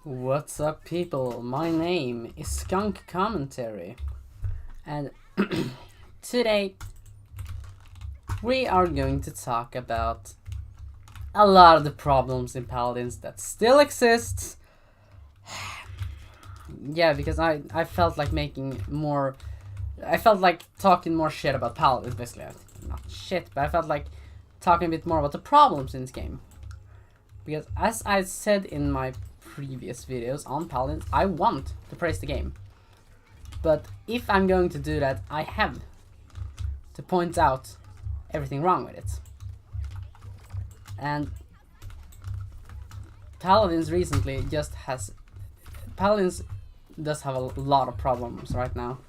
What's up, people? My name is Skunk Commentary, and today we are going to talk about a lot of the problems in Paladins that still exists. Yeah, because I felt like making more. I felt like talking more shit about Paladins, basically. Not shit, but I felt like talking a bit more about the problems in this game. Because as I said in my previous videos on Paladins, I want to praise the game. But if I'm going to do that, I have to point out everything wrong with it. And Paladins recently just has... Paladins does have a lot of problems right now.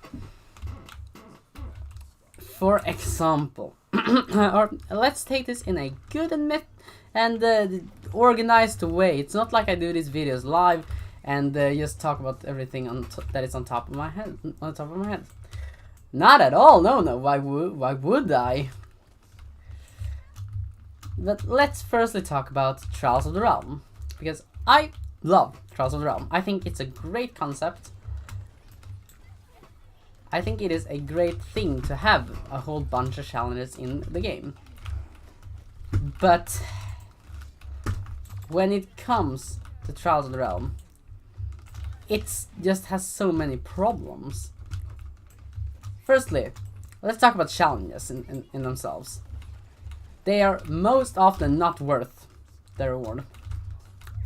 For example, or let's take this in a good and organized way. It's not like I do these videos live and just talk about everything that is on top of my head. Not at all. No. Why would I? But let's firstly talk about Trials of the Realm, because I love Trials of the Realm. I think it's a great concept. I think it is a great thing to have a whole bunch of challenges in the game. But when it comes to Trials of the Realm, it just has so many problems. Firstly, let's talk about challenges in themselves. They are most often not worth the reward.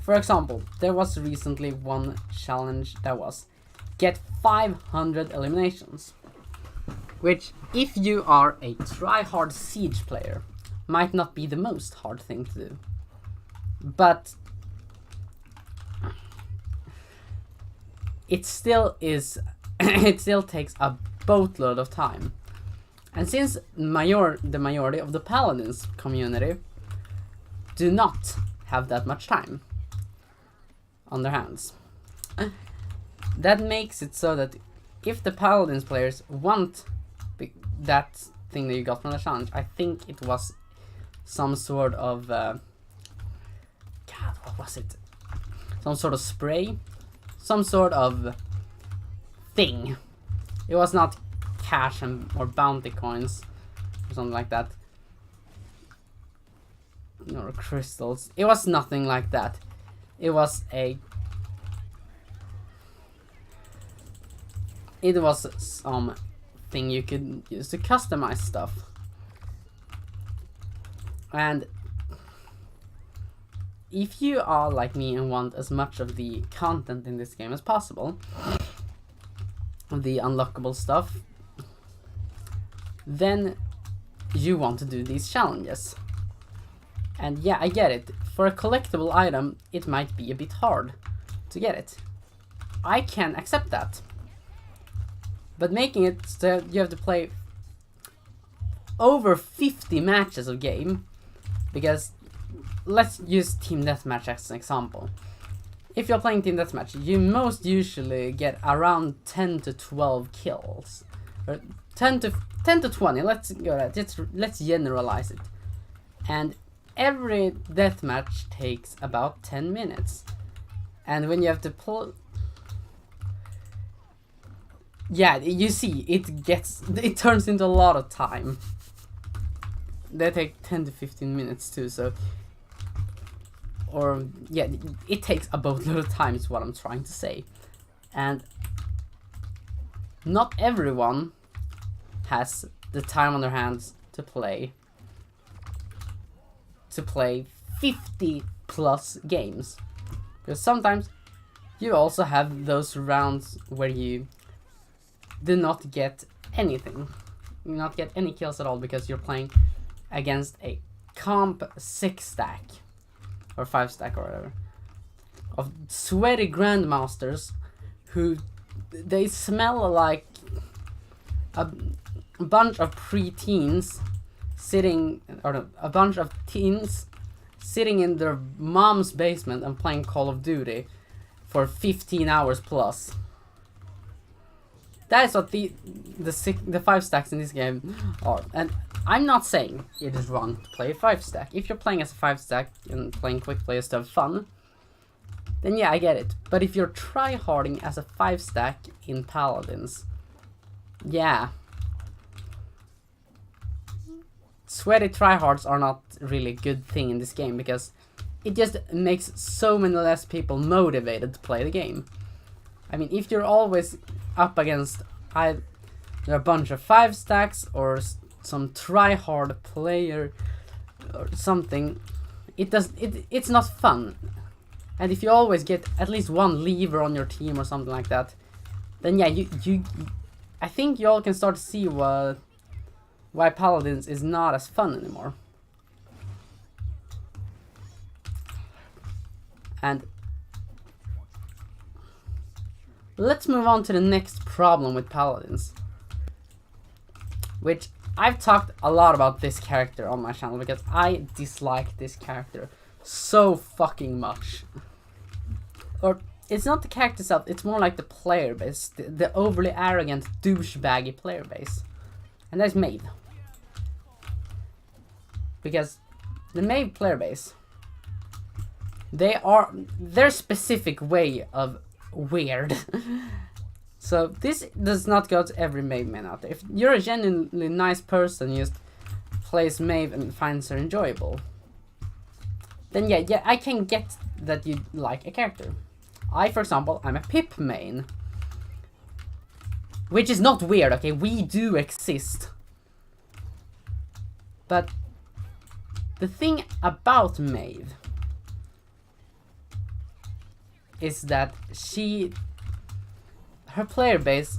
For example, there was recently one challenge that was get 500 eliminations, which, if you are a try-hard siege player, might not be the most hard thing to do. But it still is it still takes a boatload of time. And since the majority of the Paladins community do not have that much time on their hands, that makes it so that if the Paladins players want that thing that you got from the challenge, I think it was some sort of God, what was it? Some sort of spray, some sort of thing. It was not cash or bounty coins or something like that, or crystals. It was nothing like that. It was something you could use to customize stuff. And if you are like me and want as much of the content in this game as possible, the unlockable stuff, then you want to do these challenges. And yeah, I get it. For a collectible item, it might be a bit hard to get it. I can accept that. But making it so you have to play over 50 matches of game, because let's use Team Deathmatch as an example. If you're playing Team Deathmatch, you most usually get around 10 to 12 kills. Or 10 to 20, let's go that. Let's generalize it. And every deathmatch takes about 10 minutes. And when you have to pull... Yeah, you see, it turns into a lot of time. They take 10 to 15 minutes too, so... Or, yeah, it takes a boatload of time is what I'm trying to say. And not everyone has the time on their hands to play 50 plus games. Because sometimes you also have those rounds where you do not get anything. You do not get any kills at all because you're playing against a comp 6 stack or 5 stack or whatever of sweaty grandmasters who they smell like a bunch of preteens sitting, or a bunch of teens sitting in their mom's basement and playing Call of Duty for 15 hours plus. That is what the 5 stacks in this game are. And I'm not saying it is wrong to play a 5 stack. If you're playing as a 5 stack and playing quick play to have fun, then yeah, I get it. But if you're tryharding as a 5-stack in Paladins, yeah. Sweaty tryhards are not really a good thing in this game, because it just makes so many less people motivated to play the game. I mean, if you're always up against either a bunch of 5-stacks or some tryhard player or something, it's not fun. And if you always get at least one lever on your team or something like that, then yeah, I think you all can start to see why Paladins is not as fun anymore. And let's move on to the next problem with Paladins, which I've talked a lot about this character on my channel because I dislike this character so fucking much. Or it's not the character itself, it's more like the player base, the overly arrogant, douchebaggy player base. And that's Maeve. Because the Maeve player base, their specific way of weird. So this does not go to every Maeve man out there. If you're a genuinely nice person, you just plays Maeve and finds her enjoyable, then yeah, I can get that you like a character. I, for example, I'm a Pip main, which is not weird, okay? We do exist. But the thing about Maeve is that her player base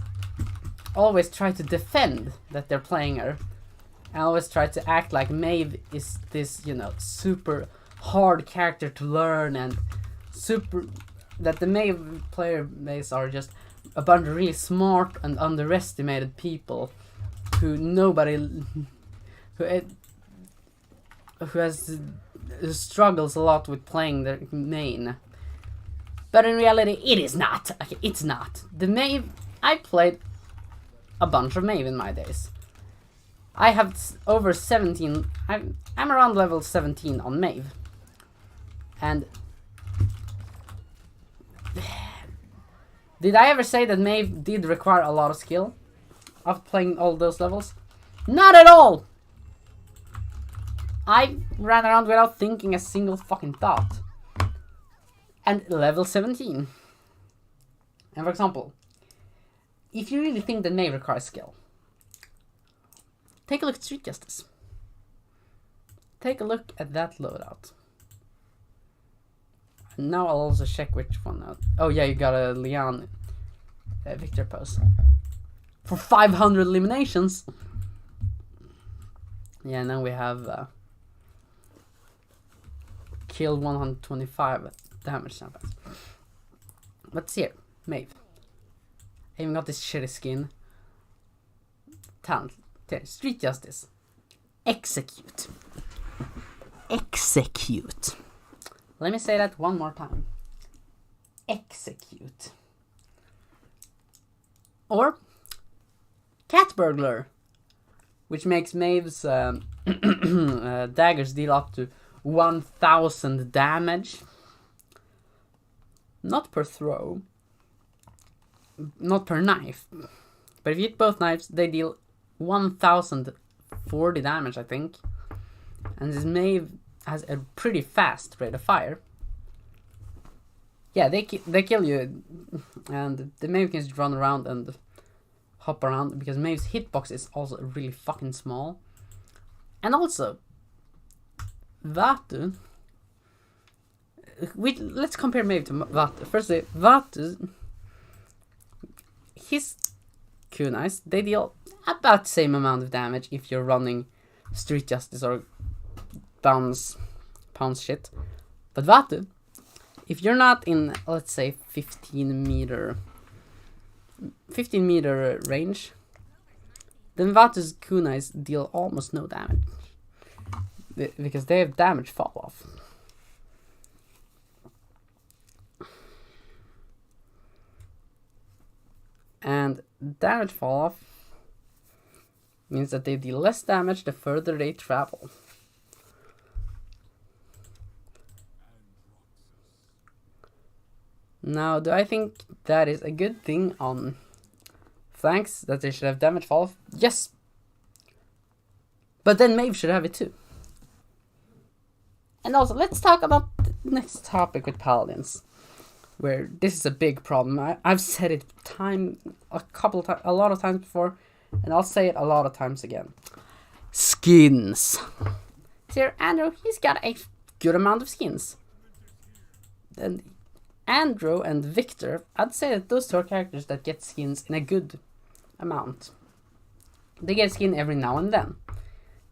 always try to defend that they're playing her, and always try to act like Maeve is this, you know, super hard character to learn, and that the Maeve player base are just a bunch of really smart and underestimated people who struggles a lot with playing their main. But in reality, it is not. Okay, it's not. The Maeve, I played a bunch of Maeve in my days. I have over 17, I'm around level 17 on Maeve. And did I ever say that Maeve did require a lot of skill of playing all those levels? Not at all! I ran around without thinking a single fucking thought. And level 17. And for example, if you really think that Maeve requires skill, take a look at Street Justice. Take a look at that loadout. And now I'll also check which one out. Oh yeah, you got a Leon Victor pose. For 500 eliminations! Yeah, now we have kill 125 damage sometimes. What's here? Maeve. I even got this shitty skin. Talent. Street Justice. Execute. Execute. Let me say that one more time. Execute. Or Cat Burglar, which makes Maeve's daggers deal up to 1000 damage. Not per throw. Not per knife. But if you hit both knives, they deal 1040 damage, I think. And this Maeve has a pretty fast rate of fire. Yeah, they kill you, and the Maeve can just run around and hop around, because Maeve's hitbox is also really fucking small. And also, Vatu, let's compare Maeve to Vatu. Firstly, Vatu, his kunais, they deal about the same amount of damage if you're running Street Justice or pounds shit. But Vatu, if you're not in, let's say, 15 meter range, then Vatu's kunais deal almost no damage, because they have damage fall off. And damage fall off means that they deal less damage the further they travel. Now, do I think that is a good thing on flanks, that they should have damage fall off? Yes! But then Maeve should have it too. And also, let's talk about the next topic with Paladins, where this is a big problem. I've said it a lot of times before, and I'll say it a lot of times again. Skins. Here, Andrew, he's got a good amount of skins. And Andrew and Victor, I'd say that those two are characters that get skins in a good amount. They get skin every now and then.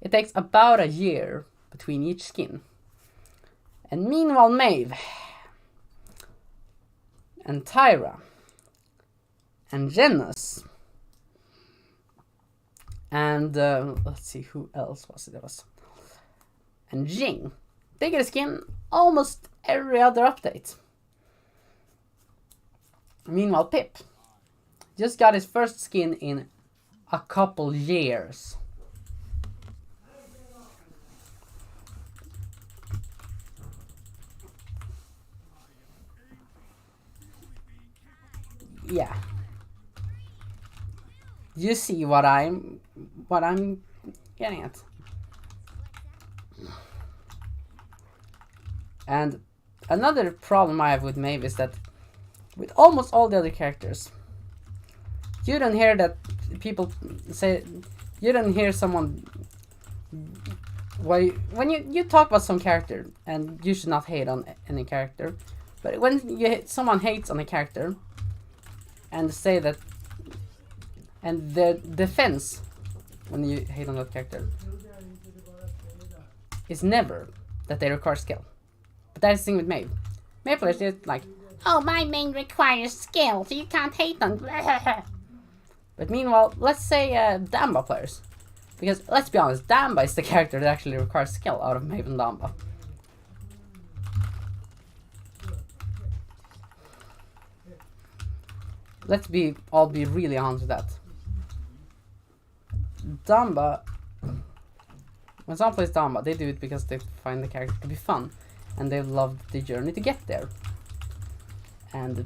It takes about a year between each skin. And meanwhile, Maeve, and Tyra, and Genos, and let's see, who else was it? And Jing, they get a skin almost every other update. Meanwhile, Pip just got his first skin in a couple years. Yeah. You see what I'm getting at. And another problem I have with Maeve is that with almost all the other characters, you don't hear that people say, you don't hear someone, when you talk about some character, and you should not hate on any character, but when someone hates on a character and say that, and their defense when you hate on that character is never that they require skill. But that's the thing with Maeve. Maeve players just like, oh, my main requires skill, so you can't hate on. But meanwhile, let's say Damba players. Because let's be honest, Damba is the character that actually requires skill out of Maeve and Damba. Let's all be really honest with that. Damba, when someone plays Damba, they do it because they find the character to be fun. And they love the journey to get there. And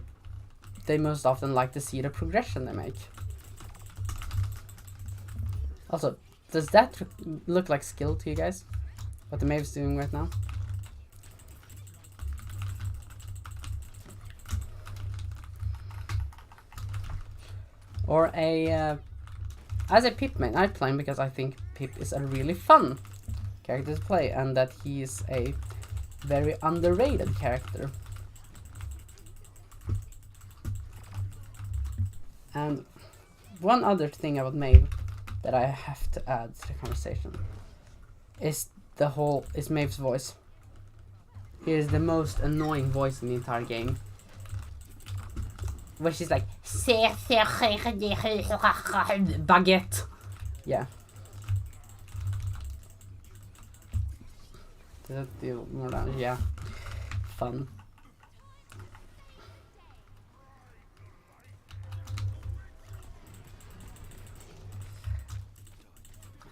they most often like to see the progression they make. Also, does that look like skill to you guys? What the Maeve's doing right now? Or as a Pip main, I play him because I think Pip is a really fun character to play, and that he is a very underrated character. And one other thing about Maeve that I have to add to the conversation is Maeve's voice. It is the most annoying voice in the entire game. Where she's like, baguette. Yeah. Does that do more damage? Yeah. Fun.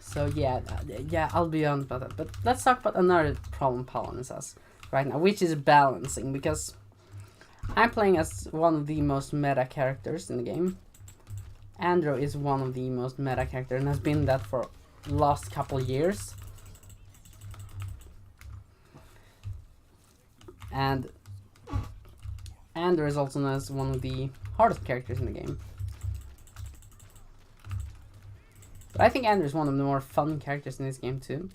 So yeah, I'll be on about that. But let's talk about another problem Paladins has right now, which is balancing, because I'm playing as one of the most meta characters in the game. Andrew is one of the most meta characters and has been that for the last couple years. And Andrew is also known as one of the hardest characters in the game. But I think Andrew is one of the more fun characters in this game too.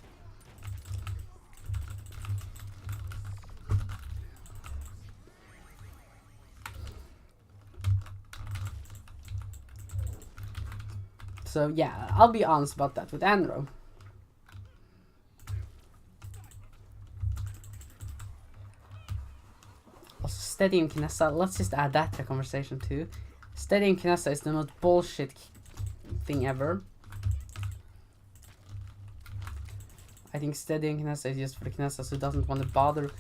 So yeah, I'll be honest about that with Andrew. Also, Steady and Kinessa, let's just add that to the conversation too. Steady and Kinessa is the most bullshit thing ever. I think Steady and Kinessa is just for the Kinessas who doesn't want to bother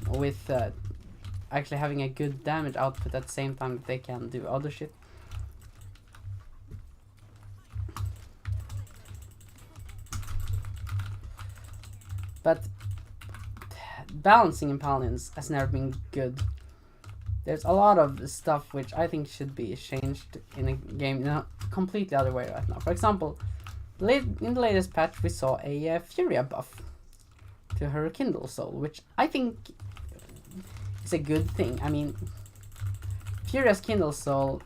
with actually having a good damage output at the same time that they can do other shit. But balancing in Paladins has never been good. there's a lot of stuff which I think should be changed in a game in a completely other way right now. For example, in the latest patch we saw a Furia buff to her Kindle Soul, which I think is a good thing. I mean, Furia's Kindle Soul,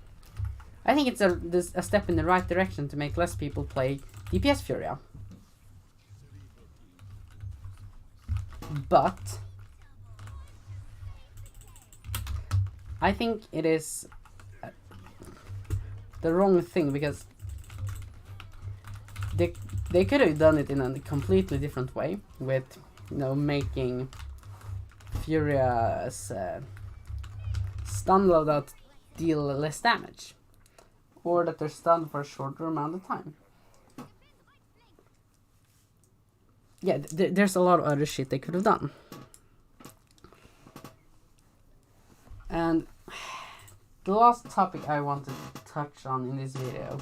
I think it's a step in the right direction to make less people play DPS Furia. But I think it is the wrong thing, because they could have done it in a completely different way, with, you know, making Furia's stun loadout deal less damage, or that they're stunned for a shorter amount of time. Yeah, there's a lot of other shit they could have done. And the last topic I want to touch on in this video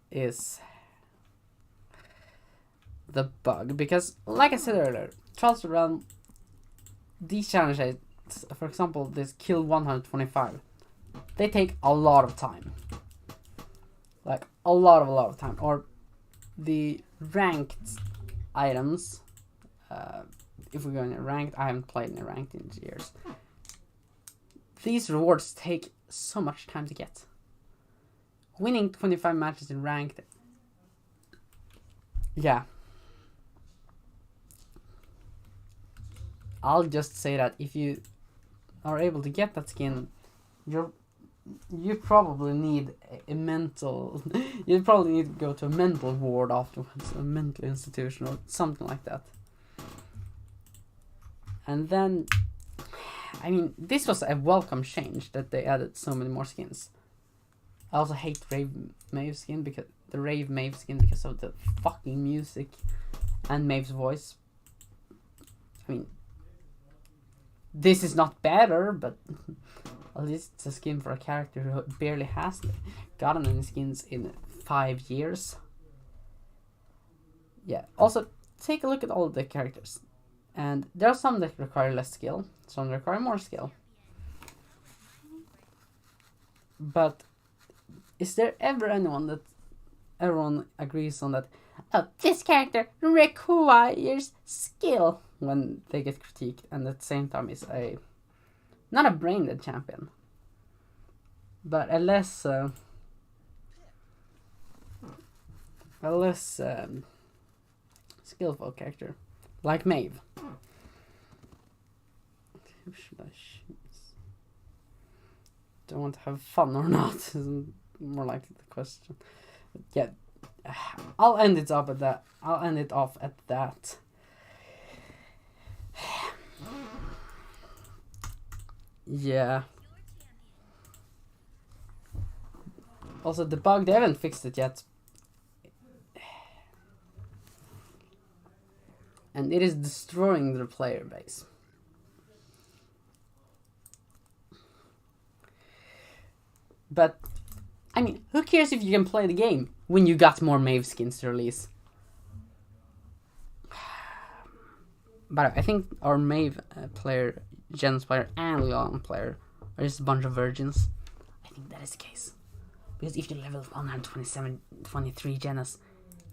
is the bug, because like I said earlier, Trials to Run, these challenges, for example this kill 125, they take a lot of time, like a lot of time. Or the ranked items, if we're going to ranked, I haven't played in a ranked in years, these rewards take so much time to get. Winning 25 matches in ranked, yeah, I'll just say that if you are able to get that skin, you probably need a mental you probably need to go to a mental ward afterwards, a mental institution or something like that. And then, I mean, this was a welcome change that they added so many more skins. I also hate Rave Maeve skin, because the Rave Maeve skin, because of the fucking music and Maeve's voice. I mean, this is not better, but at least it's a skin for a character who barely has gotten any skins in 5 years. Yeah, also take a look at all the characters, and there are some that require less skill, some require more skill. But is there ever anyone that everyone agrees on that, oh, this character requires skill, when they get critiqued, and at the same time is a, not a brain dead champion, but a less skillful character, like Maeve. Who should I choose? Do I want to have fun or not? Is more likely the question. But yeah, I'll end it off at that. Yeah. Also, the bug, they haven't fixed it yet. And it is destroying their player base. But, I mean, who cares if you can play the game when you got more Maeve skins to release? But I think our Maeve player, Jen's player, and Leon player are just a bunch of virgins. I think that is the case. Because if you level 127, 23 Jennas,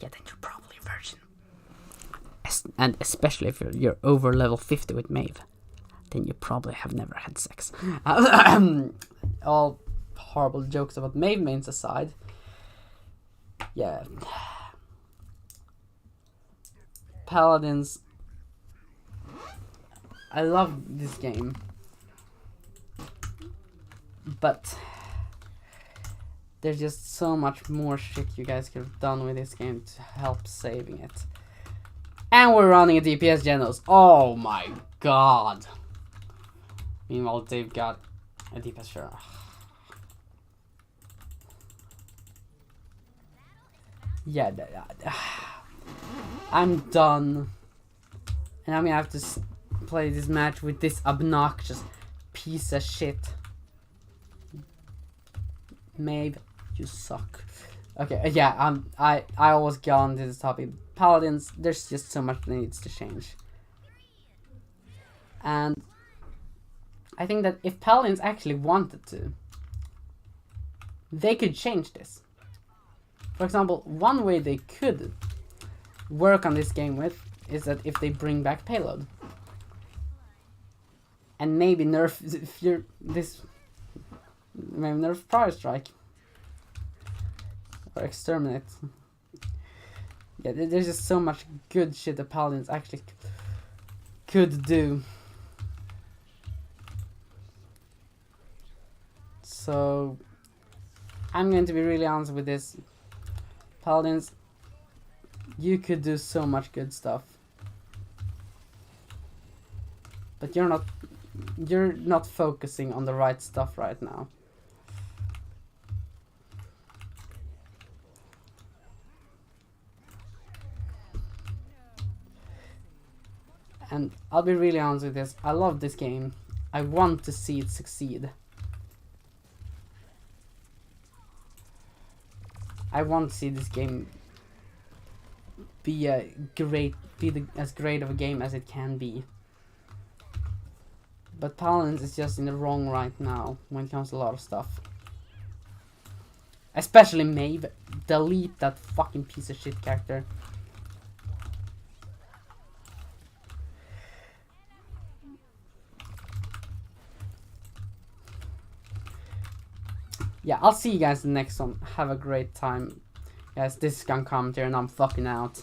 yeah, then you're probably a virgin. And especially if you're over level 50 with Maeve, then you probably have never had sex. All horrible jokes about Maeve mains aside. Yeah. Paladins. I love this game. But there's just so much more shit you guys could have done with this game to help saving it. And we're running a DPS Genos. Oh my god. Meanwhile, they've got a DPS Shura. Yeah, I'm done. And I'm gonna have to play this match with this obnoxious piece of shit. Maeve, you suck. Okay, yeah, I almost got onto this topic. Paladins, there's just so much that needs to change. And I think that if Paladins actually wanted to, they could change this. For example, one way they could work on this game with is that if they bring back payload. And maybe nerf maybe nerf Prior Strike. Or exterminate. Yeah, there's just so much good shit that Paladins actually could do. So I'm going to be really honest with this. Paladins, you could do so much good stuff. But you're not focusing on the right stuff right now. And I'll be really honest with this. I love this game. I want to see it succeed. I want to see this game be as great of a game as it can be. But Paladins is just in the wrong right now when it comes to a lot of stuff. Especially Maeve. Delete that fucking piece of shit character. Yeah, I'll see you guys in the next one. Have a great time. Guys, this is Gun Commentary and I'm fucking out.